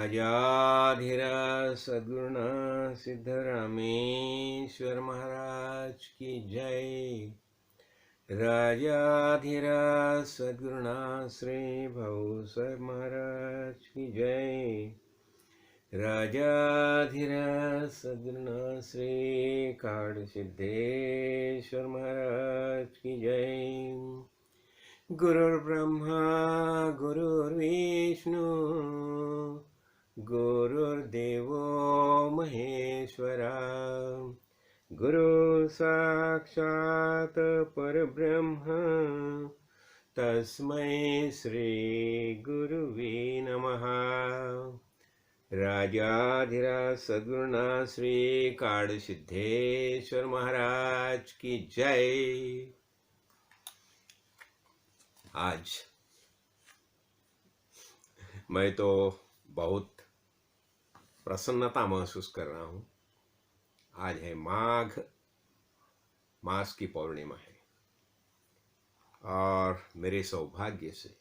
राजाधिराज सद्गुरुनाथ सिद्धरामेश्वर महाराज की जय। राजाधिराज सद्गुरुनाथ श्री भाऊसाहेब महाराज की जय। राजाधिराज सद्गुरुनाथ श्री काडसिद्धेश्वर महाराज की जय। गुरुर्ब्रह्मा गुरुर्विष्णु गुरुर्देवो महेश्वरा गुरु साक्षात् परब्रह्म तस्मै श्री गुरुवे नमः। राजाधिराज सद्गुरुनाथ श्री काडसिद्धेश्वर महाराज की जय। आज मैं तो बहुत प्रसन्नता महसूस कर रहा हूँ। आज है माघ मास की पौर्णिमा है और मेरे सौभाग्य से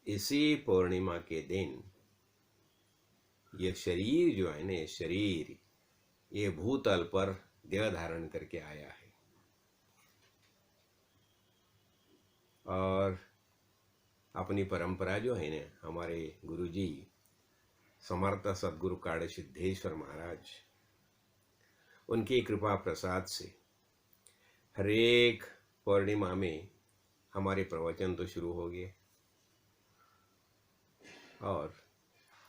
इसी पौर्णिमा के दिन ये शरीर जो है ना, ये शरीर ये भूतल पर देह धारण करके आया है। और अपनी परंपरा जो है ना, हमारे गुरुजी समर्थ सद्गुरु काडसिद्धेश्वर महाराज, उनकी कृपा प्रसाद से हर एक पौर्णिमा में हमारे प्रवचन तो शुरू हो गए और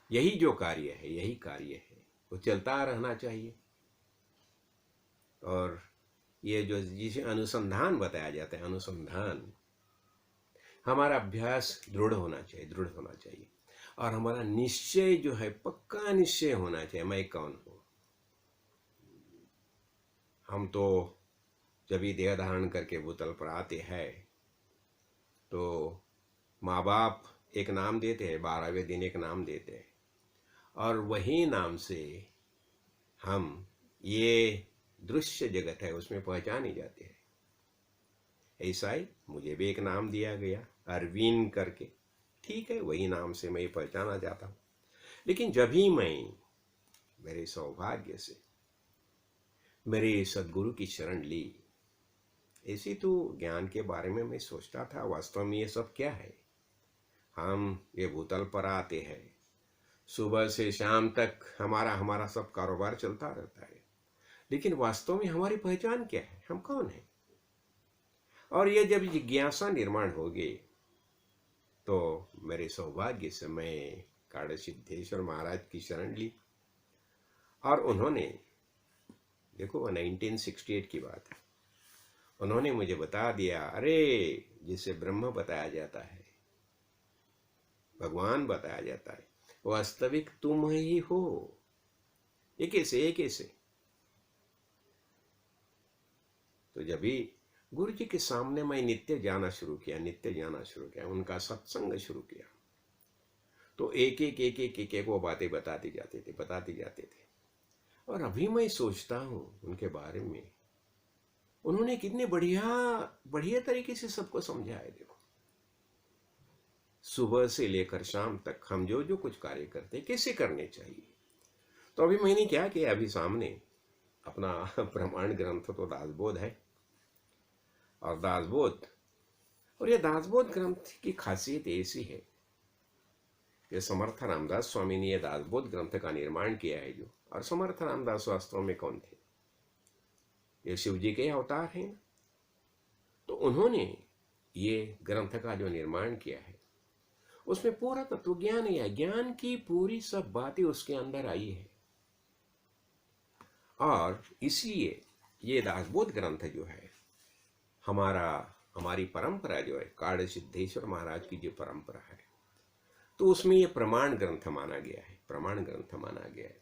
यही जो कार्य है, यही कार्य है, वो चलता रहना चाहिए। और ये जो जिसे अनुसंधान बताया जाता है, अनुसंधान हमारा अभ्यास दृढ़ होना चाहिए, दृढ़ होना चाहिए। और हमारा निश्चय जो है, पक्का निश्चय होना चाहिए, मैं कौन हूँ। हम तो जब भी देह धारण करके भूतल पर आते हैं तो माँ बाप एक नाम देते हैं, 12वें दिन एक नाम देते हैं और वही नाम से हम ये दृश्य जगत है उसमें पहचाने जाते हैं। ऐसा ही मुझे भी एक नाम दिया गया, अरविंद करके। ठीक है, वही नाम से मैं पहचाना जाता हूँ। लेकिन जब ही मैं मेरे सौभाग्य से मेरे सद्गुरु की शरण ली, ऐसी तो ज्ञान के बारे में मैं सोचता था, वास्तव में ये सब क्या है। हम ये भूतल पर आते हैं, सुबह से शाम तक हमारा सब कारोबार चलता रहता है, लेकिन वास्तव में हमारी पहचान क्या है, हम कौन हैं। और ये जब जिज्ञासा निर्माण होगी तो मेरे सौभाग्य से मैं काडसिद्धेश्वर महाराज की शरण ली। और उन्होंने, देखो 1968 की बात है, उन्होंने मुझे बता दिया, अरे जिसे ब्रह्म बताया जाता है, भगवान बताया जाता है, वास्तविक तुम ही हो। ये कैसे। तो जब भी गुरु जी के सामने मैं नित्य जाना शुरू किया, उनका सत्संग शुरू किया, तो एक वो बातें बताते जाते थे। और अभी मैं सोचता हूँ उनके बारे में, उन्होंने कितने बढ़िया तरीके से सबको समझाया। देखो, सुबह से लेकर शाम तक हम जो कुछ कार्य करते हैं कैसे करने चाहिए। तो अभी मैंने क्या किया, अभी सामने अपना प्रमाण ग्रंथ तो दासबोध है, और ये दासबोध ग्रंथ की खासियत ऐसी है, ये समर्थ रामदास स्वामी ने ये दासबोध ग्रंथ का निर्माण किया है जो। और समर्थ रामदास वास्तव में कौन थे, ये शिव जी के अवतार हैं। तो उन्होंने ये ग्रंथ का जो निर्माण किया है, उसमें पूरा तत्व ज्ञान है, ज्ञान की पूरी सब बातें उसके अंदर आई है। और इसलिए ये दासबोध ग्रंथ जो है, हमारी परंपरा जो है काड़ सिद्धेश्वर महाराज की जो परंपरा है, तो उसमें ये प्रमाण ग्रंथ माना गया है, प्रमाण ग्रंथ माना गया है।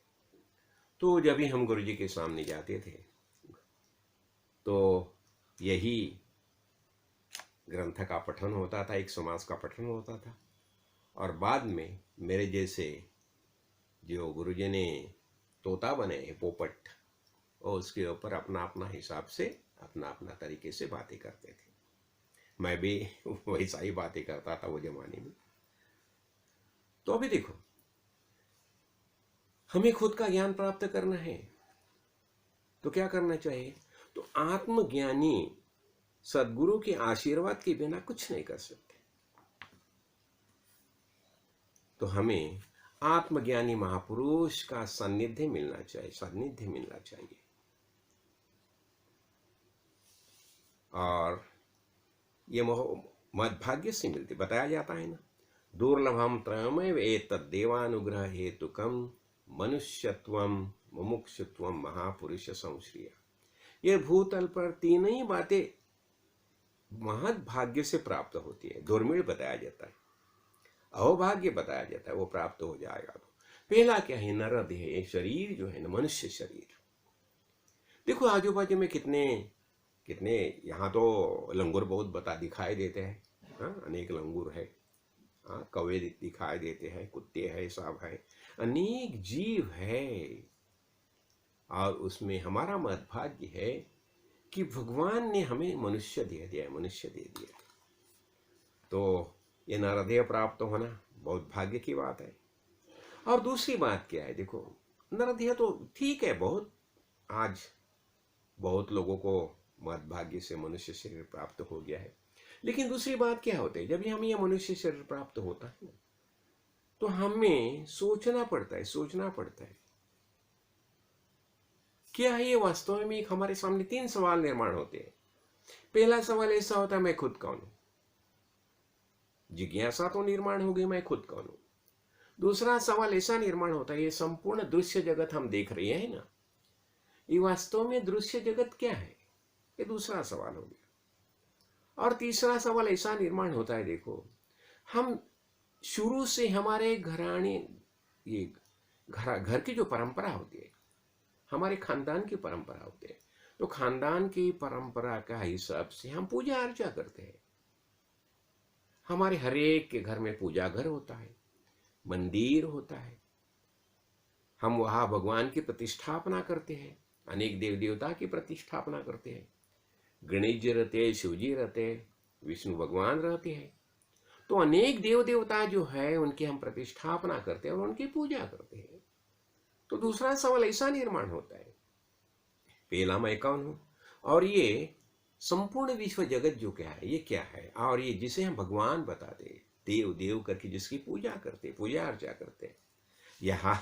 तो जब भी हम गुरु जी के सामने जाते थे तो यही ग्रंथ का पठन होता था, एक समास का पठन होता था, और बाद में मेरे जैसे जो गुरुजी ने तोता बने हैं, पोपट, और उसके ऊपर अपना अपना हिसाब से अपना अपना तरीके से बातें करते थे। मैं भी वैसा ही बातें करता था वो जमाने में। तो अभी देखो, हमें खुद का ज्ञान प्राप्त करना है तो क्या करना चाहिए? तो आत्मज्ञानी सदगुरु के आशीर्वाद के बिना कुछ नहीं कर सकते। तो हमें आत्मज्ञानी महापुरुष का सानिध्य मिलना चाहिए, सानिध्य मिलना चाहिए। और ये मदभाग्य से मिलते, बताया जाता है ना, दुर्लभम त्रयमेव एतद् देवानुग्रह हेतुकम मनुष्यत्वम मुमुक्षुत्वम महापुरुष संश्रिय। ये भूतल पर तीन ही बातें महद भाग्य से प्राप्त होती है। दुर्मिल बताया जाता है, अहोभाग्य बताया जाता है, वो प्राप्त हो जाएगा। तो पहला क्या है? नरदेह, शरीर जो है ना, मनुष्य शरीर। देखो आजू बाजू में कितने कितने यहाँ तो लंगूर बहुत बता दिखाई देते हैं, हाँ, अनेक लंगूर है, हाँ, कौवे दिखाई देते हैं, कुत्ते है, सांप है, अनेक जीव है। और उसमें हमारा महत्भाग्य है कि भगवान ने हमें मनुष्य दे दिया, मनुष्य दे दिया। तो ये नरदेह प्राप्त होना बहुत भाग्य की बात है। और दूसरी बात क्या है? देखो, नरदेह तो ठीक है, बहुत आज बहुत लोगों को महत्भाग्य से मनुष्य शरीर प्राप्त हो गया है। लेकिन दूसरी बात क्या होती है? जब हमें यह मनुष्य शरीर प्राप्त होता है ना, तो हमें सोचना पड़ता है, सोचना पड़ता है क्या है ये वास्तव में। एक हमारे सामने तीन सवाल निर्माण होते हैं। पहला सवाल ऐसा होता है, मैं खुद कौन हूं? जिज्ञासा तो निर्माण हो गई, मैं खुद कौन हूं। दूसरा सवाल ऐसा निर्माण होता है, ये संपूर्ण दृश्य जगत हम देख रहे हैं ना, ये वास्तव में दृश्य जगत क्या है? ये दूसरा सवाल हो गया। और तीसरा सवाल ऐसा निर्माण होता है, देखो, हम शुरू से हमारे घराने, ये घर की जो परंपरा होती है, हमारे खानदान की परंपरा होती है, तो खानदान की परंपरा का हिसाब से हम पूजा अर्चा करते हैं। हमारे हरेक के घर में पूजा घर होता है, मंदिर होता है, हम वहां भगवान की प्रतिष्ठापना करते हैं, अनेक देव देवता की प्रतिष्ठापना करते हैं। गणेश जी रहते हैं, शिव जी रहते हैं, विष्णु भगवान रहते हैं। तो अनेक देव देवता जो है उनकी हम प्रतिष्ठापना करते हैं और उनकी पूजा करते हैं। तो दूसरा सवाल ऐसा निर्माण होता है, पहला मैं कौन हूं? और ये संपूर्ण विश्व जगत जो क्या है, ये क्या है? और ये जिसे हम भगवान बताते, देव देव करके जिसकी पूजा करते, पूजा अर्चा करते। यहाँ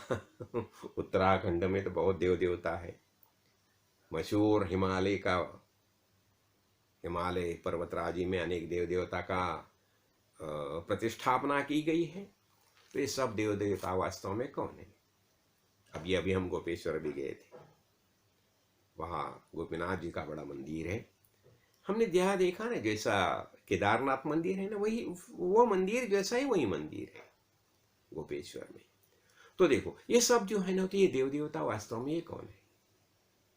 उत्तराखंड में तो बहुत देव देवता है, मशहूर हिमालय पर्वतराजी में अनेक देव देवता का प्रतिष्ठापना की गई है। तो ये सब देव देवता वास्तव में कौन है? अभी हम गोपेश्वर भी गए थे, वहाँ गोपीनाथ जी का बड़ा मंदिर है। हमने देखा ना, जैसा केदारनाथ मंदिर है ना, वही वो मंदिर जैसा ही वही मंदिर है गोपेश्वर में। तो देखो ये सब जो है ना, तो ये देव देवता वास्तव में ये कौन है?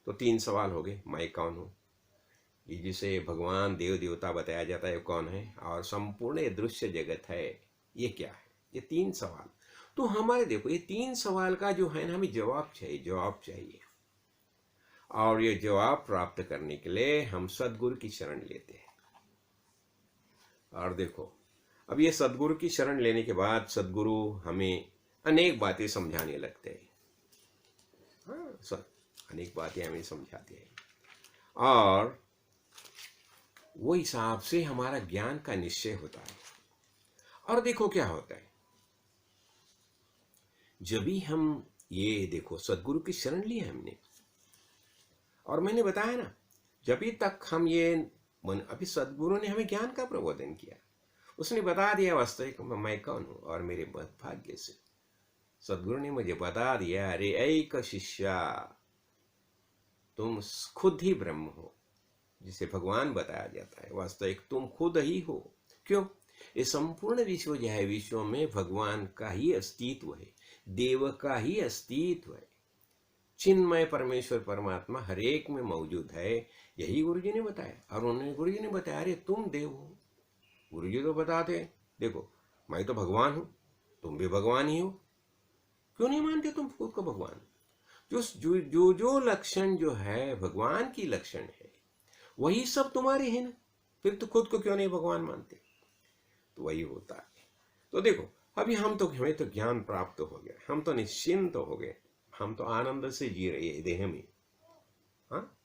तो तीन सवाल हो गए, मैं कौन हूँ, ये जिसे भगवान देव देवता बताया जाता है कौन है, और संपूर्ण दृश्य जगत है ये क्या है? ये तीन सवाल। तो हमारे देखो ये तीन सवाल का जो है ना, हमें जवाब चाहिए, जवाब चाहिए। और ये जवाब प्राप्त करने के लिए हम सदगुरु की शरण लेते हैं। और देखो, अब ये सदगुरु की शरण लेने के बाद सदगुरु हमें अनेक बातें समझाने लगते हैं। हाँ, अनेक बातें हमें समझाते हैं, और वो हिसाब से हमारा ज्ञान का निश्चय होता है। और देखो क्या होता है, जब भी हम ये देखो सदगुरु की शरण ली हमने, और मैंने बताया ना, जब तक हम ये अभी सदगुरु ने हमें ज्ञान का प्रबोधन किया, उसने बता दिया वास्तविक मैं कौन हूं। और मेरे भाग्य से सदगुरु ने मुझे बता दिया, अरे ऐक शिष्या, तुम खुद ही ब्रह्म हो, जिसे भगवान बताया जाता है, वास्तविक तुम खुद ही हो। क्यों? ये संपूर्ण विश्व जो है, विश्व में भगवान का ही अस्तित्व है, देव का ही अस्तित्व है। चिन्मय परमेश्वर परमात्मा हर एक में मौजूद है, यही गुरु जी ने बताया। और उन्होंने गुरु जी ने बताया, अरे तुम देव हो। गुरु जी तो बताते, देखो मैं तो भगवान हूं, तुम भी भगवान ही हो। क्यों नहीं मानते तुम खुद को भगवान? जो लक्षण जो है भगवान की लक्षण है, वही सब तुम्हारे हैं ना, फिर तो खुद को क्यों नहीं भगवान मानते? तो वही होता है। तो देखो, अभी हमें तो ज्ञान प्राप्त हो गया, हम तो निश्चिंत हो गए, हम तो आनंद से जी रहे हैं देह में। हाँ,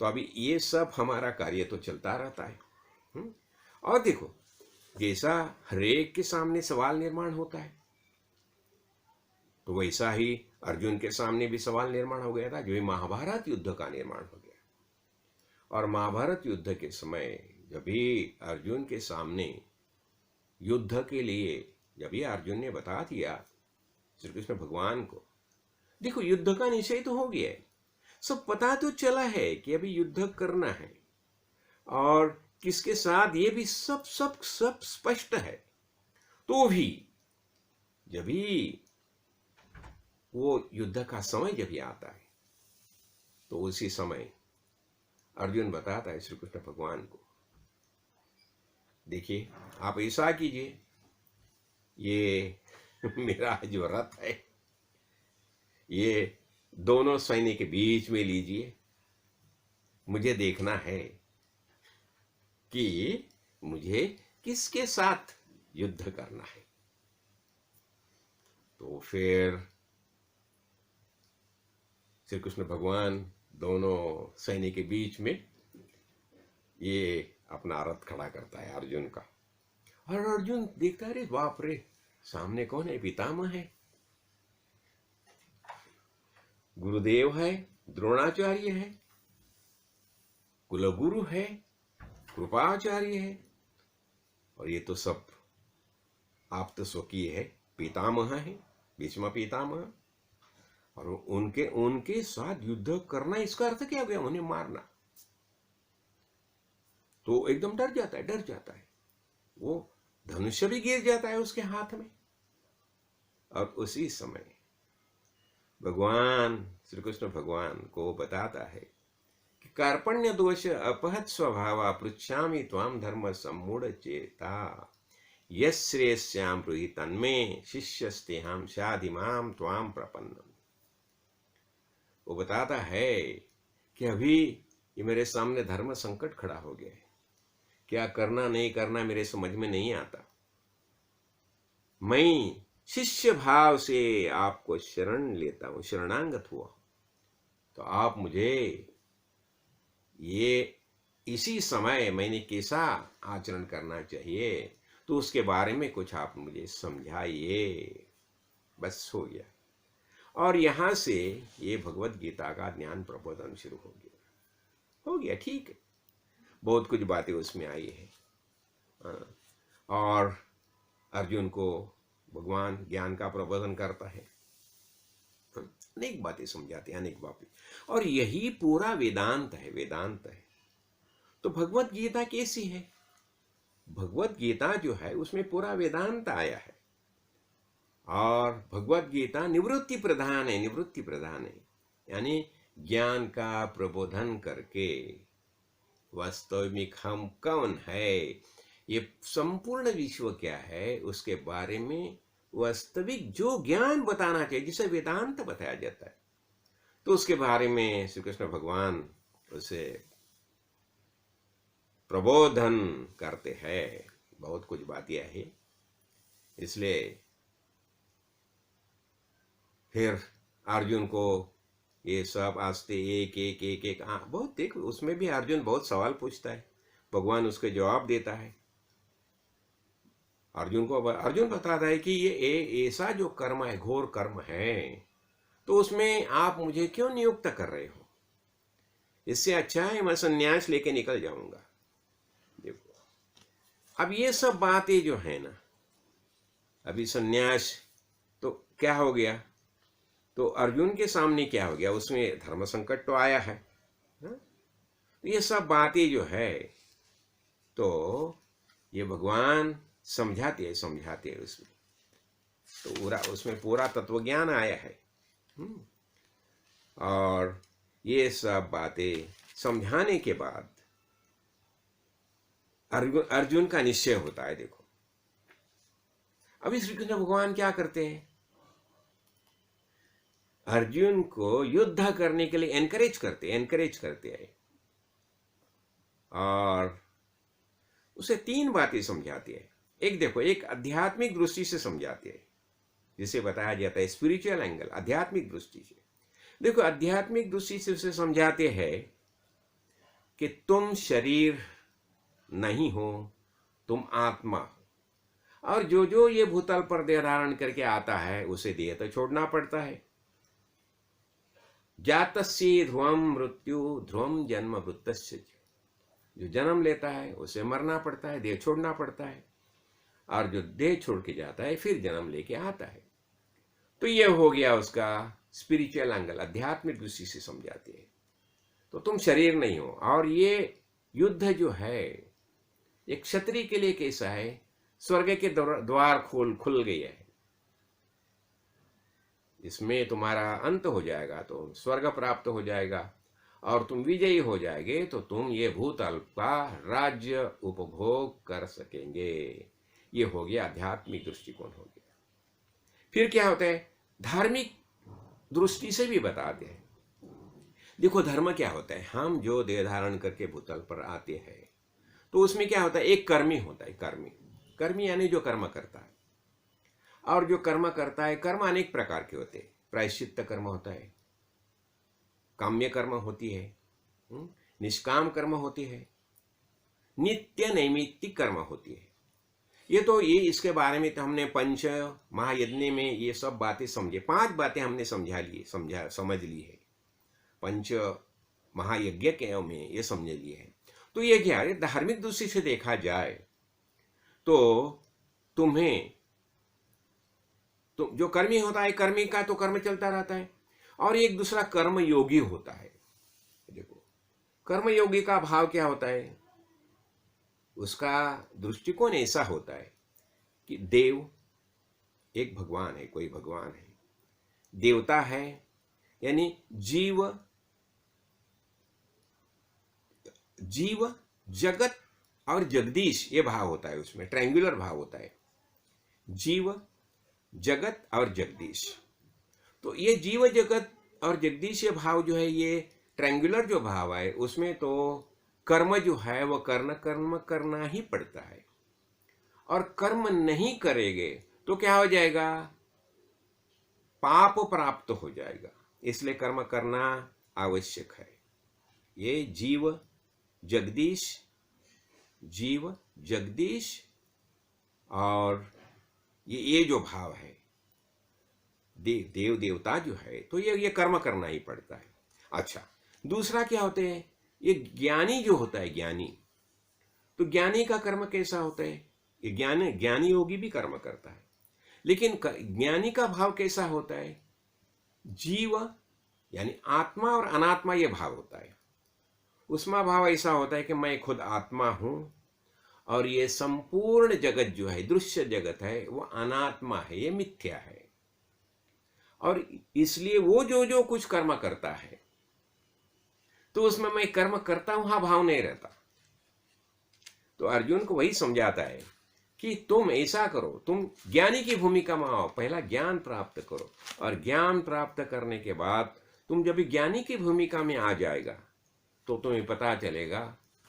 तो अभी ये सब हमारा कार्य तो चलता रहता है। और देखो, जैसा हरेक के सामने सवाल निर्माण होता है, तो वैसा ही अर्जुन के सामने भी सवाल निर्माण हो गया था, जो महाभारत युद्ध का निर्माण हो गया। और महाभारत युद्ध के समय जब भी अर्जुन के सामने युद्ध के लिए, जब भी अर्जुन ने बता दिया श्री कृष्ण भगवान को, देखो युद्ध का निश्चय तो हो गया है, सब पता तो चला है कि अभी युद्ध करना है, और किसके साथ ये भी सब सब सब स्पष्ट है। तो भी जब भी वो युद्ध का समय जब भी आता है, तो उसी समय अर्जुन बताता है श्री कृष्ण भगवान को, देखिए आप ऐसा कीजिए, ये मेरा जो रथ है ये दोनों सैनिक के बीच में लीजिए, मुझे देखना है कि मुझे किसके साथ युद्ध करना है। तो फिर श्री कृष्ण भगवान दोनों सैनिक के बीच में ये अपना रथ खड़ा करता है अर्जुन का। और अर्जुन देखता है, रे बाप रे, सामने कौन है? पितामह है, गुरुदेव है, द्रोणाचार्य है, कुलगुरु है, कृपाचार्य है, और ये तो सब आप तो स्वकीय है, पितामह है, भीष्म पितामह। और उनके साथ युद्ध करना, इसका अर्थ क्या हुआ? उन्हें मारना। तो एकदम डर जाता है, वो धनुष्य भी गिर जाता है उसके हाथ में। और उसी समय भगवान श्री कृष्ण भगवान को बताता है कि कार्पण्य दोष अपहत स्वभाव पृच्छामि त्वाम धर्म सम्मूढ़ चेता यश्रेयस्याम ब्रूहि तन्मे शिष्यस्तेहम शाधिमाम त्वाम प्रपन्नम। वो बताता है कि अभी ये मेरे सामने धर्म संकट खड़ा हो गया है, क्या करना नहीं करना मेरे समझ में नहीं आता। मैं शिष्य भाव से आपको शरण लेता हूं, शरणागत हुआ, तो आप मुझे ये इसी समय मैंने कैसा आचरण करना चाहिए, तो उसके बारे में कुछ आप मुझे समझाइए। बस हो गया। और यहां से ये भगवत गीता का ज्ञान प्रबोधन शुरू हो गया। ठीक है, बहुत कुछ बातें उसमें आई है। और अर्जुन को भगवान ज्ञान का प्रबोधन करता है, अनेक बातें समझाते हैं, अनेक बातें। और यही पूरा वेदांत है। तो भगवत गीता कैसी है? भगवत गीता जो है उसमें पूरा वेदांत आया है। और भगवत गीता निवृत्ति प्रधान है, यानी ज्ञान का प्रबोधन करके वास्तविक हम कौन है, ये संपूर्ण विश्व क्या है, उसके बारे में वास्तविक जो ज्ञान बताना चाहिए, जिसे वेदांत बताया जाता है, तो उसके बारे में श्री कृष्ण भगवान उसे प्रबोधन करते हैं। बहुत कुछ बातें है, इसलिए फिर अर्जुन को ये सब आस्ते एक बहुत देख, उसमें भी अर्जुन बहुत सवाल पूछता है, भगवान उसके जवाब देता है। अर्जुन बताता है कि ये ऐसा जो कर्म है, घोर कर्म है, तो उसमें आप मुझे क्यों नियुक्त कर रहे हो? इससे अच्छा है मैं संन्यास लेके निकल जाऊंगा। देखो, अब ये सब बातें जो है ना, अभी संन्यास तो क्या हो गया, तो अर्जुन के सामने क्या हो गया, उसमें धर्म संकट तो आया है। ये सब बातें जो है तो ये भगवान समझाते हैं उसमें, तो पूरा उसमें पूरा तत्व ज्ञान आया है। और ये सब बातें समझाने के बाद अर्जुन का निश्चय होता है। देखो अभी श्री कृष्ण भगवान क्या करते हैं, अर्जुन को युद्ध करने के लिए एनकरेज करते हैं और उसे तीन बातें समझाते हैं। एक देखो, एक आध्यात्मिक दृष्टि से समझाते हैं, जिसे बताया जाता है स्पिरिचुअल एंगल, आध्यात्मिक दृष्टि से। देखो आध्यात्मिक दृष्टि से उसे समझाते हैं कि तुम शरीर नहीं हो, तुम आत्मा हो, और जो जो ये भूतल पर देह धारण करके आता है उसे देह तो छोड़ना पड़ता है। जातस्य ध्रुवम मृत्यु ध्रुवम जन्म वृत्तस्य, जो जन्म लेता है उसे मरना पड़ता है, देह छोड़ना पड़ता है, और जो देह छोड़ के जाता है फिर जन्म लेके आता है। तो ये हो गया उसका स्पिरिचुअल एंगल, आध्यात्मिक दृष्टि से समझाते हैं। तो तुम शरीर नहीं हो, और ये युद्ध जो है एक क्षत्रिय के लिए कैसा है, स्वर्ग के द्वार खुल गए है, इसमें तुम्हारा अंत हो जाएगा तो स्वर्ग प्राप्त हो जाएगा, और तुम विजयी हो जाएंगे तो तुम ये भूतल का राज्य उपभोग कर सकेंगे। ये हो गया आध्यात्मिक दृष्टिकोण हो गया। फिर क्या होता है, धार्मिक दृष्टि से भी बताते हैं। देखो धर्म क्या होता है, हम जो देह धारण करके भूतल पर आते हैं तो उसमें क्या होता है, एक कर्मी होता है। कर्मी यानी जो कर्म करता है, और जो कर्म करता है, कर्म अनेक प्रकार के होते हैं। प्रायश्चित्त कर्म होता है, काम्य कर्म होती है, निष्काम कर्म होती है, नित्य नैमित्तिक कर्म होती है। ये इसके बारे में तो हमने पंच महायज्ञ में ये सब बातें समझे, 5 बातें हमने समझ ली है, पंच महायज्ञ के में ये समझ लिए है। तो ये क्या है, धार्मिक दृष्टि से देखा जाए तो जो कर्मी होता है, कर्मी का तो कर्म चलता रहता है, और एक दूसरा कर्म योगी होता है। देखो कर्म योगी का भाव क्या होता है, उसका दृष्टिकोण ऐसा होता है कि देव एक भगवान है, कोई भगवान है, देवता है, यानी जीव जगत और जगदीश, ये भाव होता है, उसमें ट्रायंगुलर भाव होता है, जीव जगत और जगदीश। तो ये जीव जगत और जगदीश ये भाव जो है, ये ट्रायंगुलर जो भाव है, उसमें तो कर्म जो है वो कर्म करना ही पड़ता है, और कर्म नहीं करेंगे तो क्या हो जाएगा, पाप प्राप्त हो जाएगा। इसलिए कर्म करना आवश्यक है। ये जीव जगदीश और ये जो भाव है, देव देवता जो है, तो ये कर्म करना ही पड़ता है। अच्छा, दूसरा क्या होते हैं, ये ज्ञानी जो होता है, ज्ञानी, तो ज्ञानी का कर्म कैसा होता है, ये ज्ञानी योगी भी कर्म करता है, लेकिन ज्ञानी का भाव कैसा होता है, जीव यानी आत्मा और अनात्मा ये भाव होता है। उसमें भाव ऐसा होता है कि मैं खुद आत्मा हूं, और ये संपूर्ण जगत जो है, दृश्य जगत है, वो अनात्मा है, ये मिथ्या है, और इसलिए वो जो कुछ कर्म करता है तो उसमें मैं कर्म करता हूं, हाँ भाव नहीं रहता। तो अर्जुन को वही समझाता है कि तुम ऐसा करो, तुम ज्ञानी की भूमिका में आओ, पहला ज्ञान प्राप्त करो, और ज्ञान प्राप्त करने के बाद तुम जब ज्ञानी की भूमिका में आ जाएगा तो तुम्हें पता चलेगा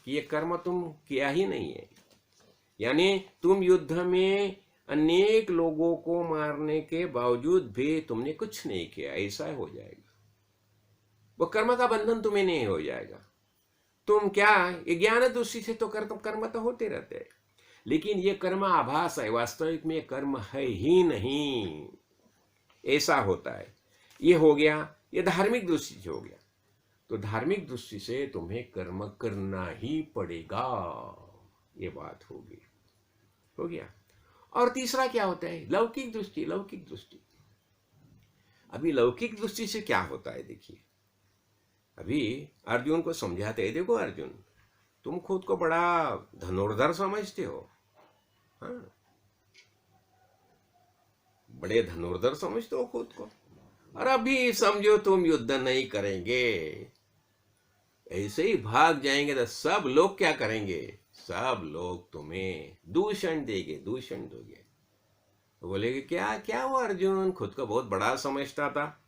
कि ये कर्म तुम किया ही नहीं है, यानी तुम युद्ध में अनेक लोगों को मारने के बावजूद भी तुमने कुछ नहीं किया, ऐसा हो जाएगा। वो कर्म का बंधन तुम्हें नहीं हो जाएगा। तुम क्या, ये ज्ञान दृष्टि से तो कर्म तो होते रहते हैं, लेकिन ये कर्म आभास है, वास्तविक में कर्म है ही नहीं, ऐसा होता है। ये हो गया, ये धार्मिक दृष्टि से हो गया। तो धार्मिक दृष्टि से तुम्हें कर्म करना ही पड़ेगा, ये बात होगी, हो गया। और तीसरा क्या होता है, लौकिक दृष्टि। अभी लौकिक दृष्टि से क्या होता है, देखिए अभी अर्जुन को समझाते हैं, देखो अर्जुन, तुम खुद को बड़ा धनुर्धर समझते हो, हाँ, बड़े धनुर्धर समझते हो खुद को, और अभी समझो तुम युद्ध नहीं करेंगे, ऐसे ही भाग जाएंगे तो सब लोग क्या करेंगे, सब लोग तुम्हें दूषण देंगे, दूषण दोगे। तो बोलेगे क्या क्या हुआ, अर्जुन खुद को बहुत बड़ा समझता था,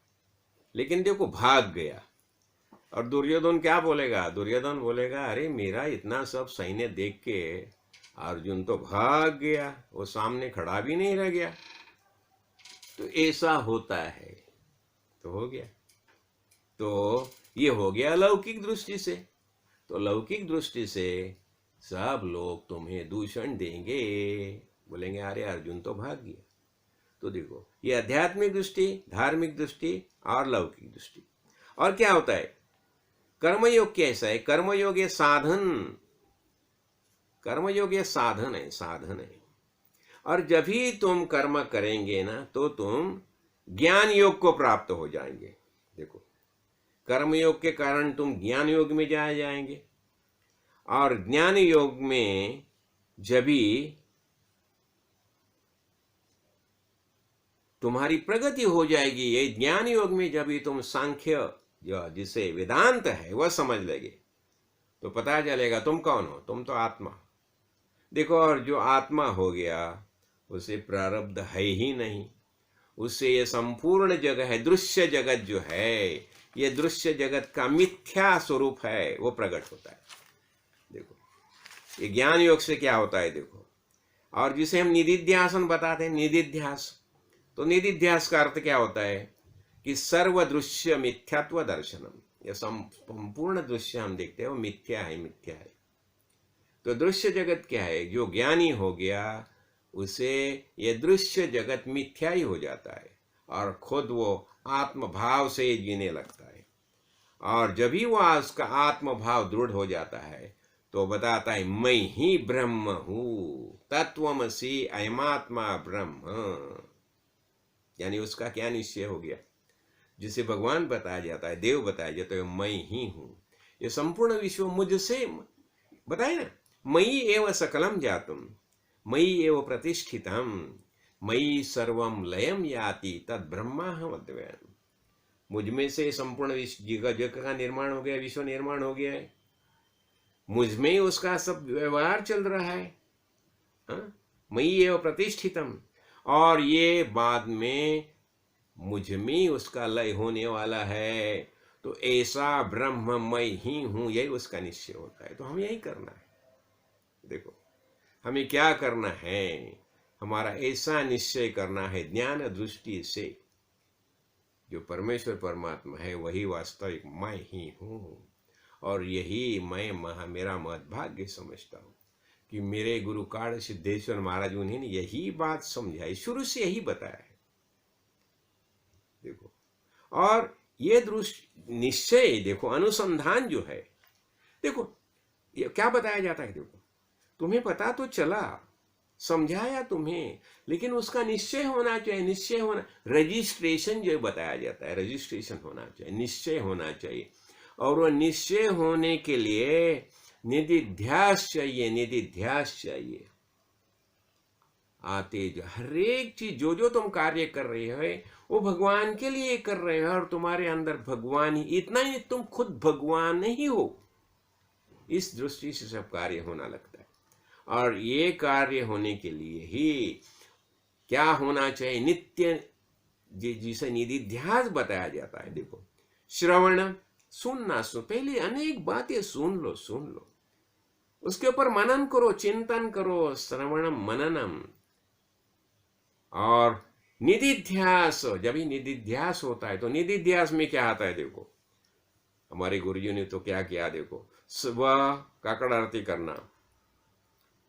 लेकिन देखो भाग गया। और दुर्योधन क्या बोलेगा, दुर्योधन बोलेगा अरे मेरा इतना सब सैन्य देख के अर्जुन तो भाग गया, वो सामने खड़ा भी नहीं रह गया। तो ऐसा होता है, तो हो गया। तो ये हो गया लौकिक दृष्टि से। तो लौकिक दृष्टि से सब लोग तुम्हें दूषण देंगे, बोलेंगे अरे अर्जुन तो भाग गया। तो देखो ये आध्यात्मिक दृष्टि, धार्मिक दृष्टि और लौकिक दृष्टि। और क्या होता है, कर्मयोग कैसा है, कर्मयोग ये साधन, कर्मयोग ये साधन है, साधन है। और जब ही तुम कर्म करेंगे ना तो तुम ज्ञान योग को प्राप्त हो जाएंगे। देखो कर्मयोग के कारण तुम ज्ञान योग में जाएंगे, और ज्ञान योग में जब भी तुम्हारी प्रगति हो जाएगी, ये ज्ञान योग में जब भी तुम सांख्य जो जिसे वेदांत है वह समझ लेगे, तो पता चलेगा तुम कौन हो, तुम तो आत्मा। देखो, और जो आत्मा हो गया उसे प्रारब्ध है ही नहीं, उससे ये संपूर्ण जगत है, दृश्य जगत जो है, ये दृश्य जगत का मिथ्या स्वरूप है, वो प्रकट होता है। देखो ये ज्ञान योग से क्या होता है, देखो। और जिसे हम निधिध्यासन बताते हैं, निधिध्यास, तो निधिध्यास का अर्थ क्या होता है कि सर्व दृश्य मिथ्यात्व दर्शनम, ये संपूर्ण दृश्य हम देखते हैं वो मिथ्या है, मिथ्या है। तो दृश्य जगत क्या है, जो ज्ञानी हो गया उसे ये दृश्य जगत मिथ्या ही हो जाता है, और खुद वो आत्मभाव से जीने लगता है। और जब भी वो उसका आत्मभाव दृढ़ हो जाता है तो बताता है मैं ही ब्रह्म हूँ, तत्वमसि अयमात्मा ब्रह्म। यानी उसका क्या निश्चय हो गया, जिसे भगवान बताया जाता है, देव बताया जाता है, मैं ही हूँ, ये संपूर्ण विश्व मुझसे बताए ना, मयि एव सकलम जातुम, मयि एव प्रतिष्ठितम, मयि सर्वम लयम याति तद ब्रह्माहम अद्वयम्। मुझ में से संपूर्ण जगत का निर्माण हो गया, विश्व निर्माण हो गया है, मुझ में उसका सब व्यवहार चल रहा है, मयि एव प्रतिष्ठितम, और ये बाद में मुझ में उसका लय होने वाला है। तो ऐसा ब्रह्म मैं ही हूं, यही उसका निश्चय होता है। तो हमें यही करना है। देखो हमें क्या करना है, हमारा ऐसा निश्चय करना है ज्ञान दृष्टि से, जो परमेश्वर परमात्मा है वही वास्तविक मैं ही हूं। और यही मैं मेरा महत्भाग्य समझता हूं कि मेरे गुरु काल सिद्धेश्वर महाराज उन्हें यही बात समझाई, शुरू से यही बताया है। देखो, और ये दृष्टि निश्चय, देखो अनुसंधान जो है, देखो ये क्या बताया जाता है, देखो तुम्हें पता तो चला, समझाया तुम्हें, लेकिन उसका निश्चय होना चाहिए, निश्चय होना, रजिस्ट्रेशन जो बताया जाता है, रजिस्ट्रेशन होना चाहिए, निश्चय होना चाहिए। और वह निश्चय होने के लिए निधिध्यास चाहिए, निधिध्यास चाहिए। आते जो हर एक चीज जो जो तुम कार्य कर रहे हो वो भगवान के लिए कर रहे हो, और तुम्हारे अंदर भगवान ही, इतना ही तुम खुद भगवान नहीं हो, इस दृष्टि से सब कार्य होना लगता है। और ये कार्य होने के लिए ही क्या होना चाहिए, नित्य जिसे निधिध्यास बताया जाता है। देखो श्रवण, सुनना, पहले अनेक बातें सुन लो, सुन लो, उसके ऊपर मनन करो, चिंतन करो, श्रवणम मननम। और निधिध्यास, जब ही निधिध्यास होता है तो निधिध्यास में क्या आता है, देखो हमारे गुरुजी ने तो क्या किया, देखो सुबह काकड़ आरती करना,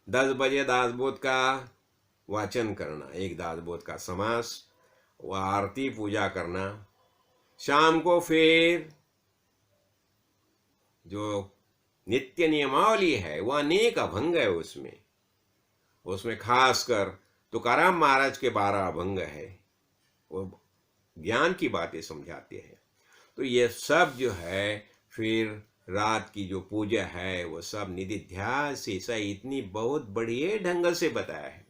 10 बजे दासबोध का वाचन करना, एक दासबोध का समास, वह आरती पूजा करना, शाम को फिर जो नित्य नियमावली है वह अनेक अभंग है, उसमें खासकर तुकाराम महाराज के 12 अभंग है, वो ज्ञान की बातें समझाते हैं। तो ये सब जो है फिर रात की जो पूजा है वो सब निधिध्यास ऐसा इतनी बहुत बढ़िया ढंग से बताया है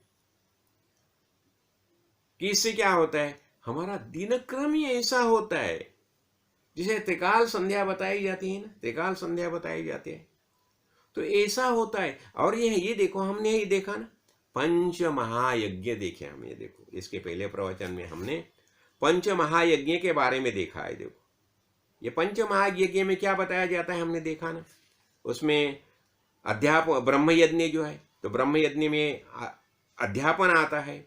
कि इससे क्या होता है, हमारा दिनक्रम ही ऐसा होता है। जिसे त्रिकाल संध्या बताई जाती है ना, त्रिकाल संध्या बताई जाती है, तो ऐसा होता है। और ये देखो, हमने ही देखा ना, पंच महायज्ञ देखे हम, ये देखो इसके पहले प्रवचन में हमने पंच महायज्ञ के बारे में देखा है। देखो ये पंच महायज्ञ में क्या बताया जाता है हमने देखा ना, उसमें ब्रह्म यज्ञ जो है, तो ब्रह्म यज्ञ में अध्यापन आता है,